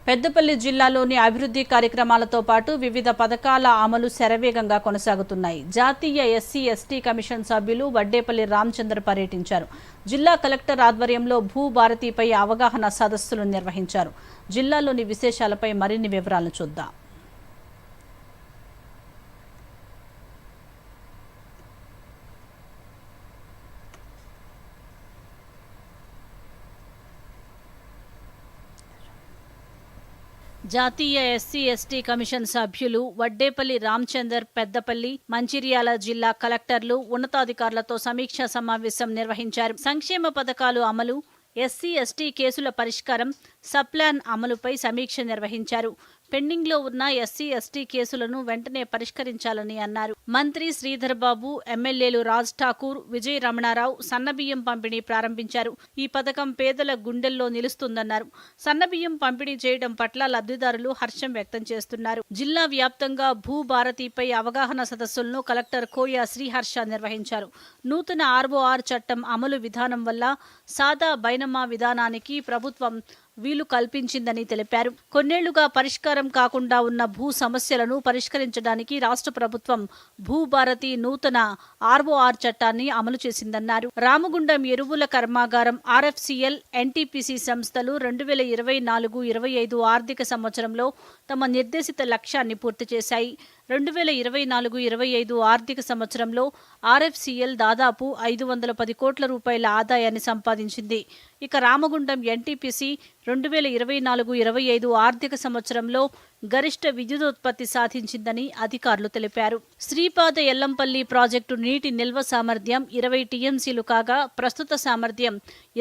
పెద్దపల్లి జిల్లాలోని అభివృద్ధి కార్యక్రమాలతో పాటు వివిధ పథకాల అమలు శరవేగంగా కొనసాగుతున్నాయి. జాతీయ ఎస్సీ ఎస్టీ కమిషన్ సభ్యులు వడ్డేపల్లి రామచంద్ర పర్యటించారు. జిల్లా కలెక్టర్ ఆధ్వర్యంలో భూభారతిపై అవగాహన సదస్సులు నిర్వహించారు. జిల్లాలోని విశేషాలపై మరిన్ని వివరాలను చూద్దాం. జాతీయ ఎస్సీ ఎస్టీ కమిషన్ సభ్యులు వడ్డేపల్లి రామచందర్ పెద్దపల్లి మంచిర్యాల జిల్లా కలెక్టర్లు ఉన్నతాధికారులతో సమీక్షా సమావేశం నిర్వహించారు. సంక్షేమ పథకాలు అమలు, ఎస్సీ ఎస్టీ కేసుల పరిష్కారం, సప్లాన్ అమలుపై సమీక్ష నిర్వహించారు. పెండింగ్లో ఉన్న ఎస్సీ ఎస్టీ కేసులను వెంటనే పరిష్కరించాలని అన్నారు. మంత్రి శ్రీధర్ బాబు, ఎమ్మెల్యేలు రాజ్ ఠాకూర్, విజయ రమణారావు సన్నబియ్యం పంపిణీ ప్రారంభించారు. ఈ పథకం పేదల గుండెల్లో నిలుస్తుందన్నారు. సన్నబియ్యం పంపిణీ చేయడం పట్ల లబ్ధిదారులు హర్షం వ్యక్తం చేస్తున్నారు. జిల్లా వ్యాప్తంగా భూభారతిపై అవగాహన సదస్సులను కలెక్టర్ కోయ శ్రీహర్ష నిర్వహించారు. నూతన ఆర్ఓఆర్ చట్టం అమలు విధానం వల్ల సాదా బైనమా విధానానికి ప్రభుత్వం వీలు కల్పించిందని తెలిపారు. కొన్నేళ్లుగా పరిష్కారం కాకుండా ఉన్న భూ సమస్యలను పరిష్కరించడానికి రాష్ట్ర ప్రభుత్వం భూభారతి నూతన ఆర్ఓఆర్ చట్టాన్ని అమలు చేసిందన్నారు. రామగుండం ఎరువుల కర్మాగారం, ఆర్ఎఫ్సిఎల్, ఎన్టీపీసీ సంస్థలు 2024-25 ఆర్థిక సంవత్సరంలో తమ నిర్దేశిత లక్ష్యాన్ని పూర్తి చేశాయి. 2024-25 ఆర్థిక సంవత్సరంలో ఆర్ఎఫ్సిఎల్ దాదాపు 510 కోట్ల రూపాయల ఆదాయాన్ని సంపాదించింది. ఇక రామగుండం ఎన్టీపీసీ 2024-25 ఆర్థిక సంవత్సరంలో గరిష్ట విద్యుదుత్పత్తి సాధించిందని అధికారులు తెలిపారు. శ్రీపాద ఎల్లంపల్లి ప్రాజెక్టు నీటి నిల్వ సామర్థ్యం 20 టీఎంసీలు కాగా ప్రస్తుత సామర్థ్యం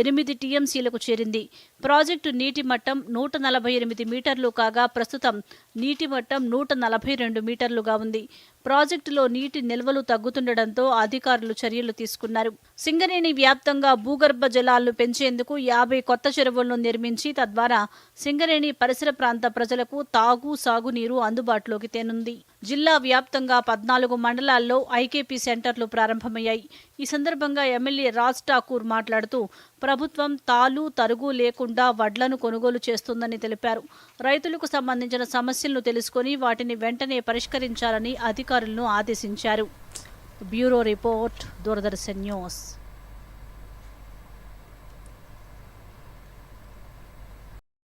8 టీఎంసీలకు చేరింది. ప్రాజెక్టు నీటి మట్టం 148 మీటర్లు కాగా ప్రస్తుతం నీటి మట్టం 142 మీటర్లుగా ఉంది. ప్రాజెక్టులో నీటి నిల్వలు తగ్గుతుండటంతో అధికారులు చర్యలు తీసుకున్నారు. సింగరేణి వ్యాప్తంగా భూగర్భ జలాలను పెంచేందుకు 50 కొత్త చెరువులను నిర్మించి తద్వారా సింగరేణి పరిసర ప్రాంత ప్రజలకు తాగు, సాగునీరు అందుబాటులోకి తేనుంది. జిల్లా వ్యాప్తంగా 14 మండలాల్లో ఐకేపీ సెంటర్లు ప్రారంభమయ్యాయి. ఈ సందర్భంగా ఎమ్మెల్యే రాజ్ ఠాకూర్ మాట్లాడుతూ ప్రభుత్వం తాలు తరుగు లేకుండా వడ్లను కొనుగోలు చేస్తుందని తెలిపారు. రైతులకు సంబంధించిన సమస్యలను తెలుసుకొని వాటిని వెంటనే పరిష్కరించాలని అధికారులను ఆదేశించారు. Bureau report, Doordarshan news.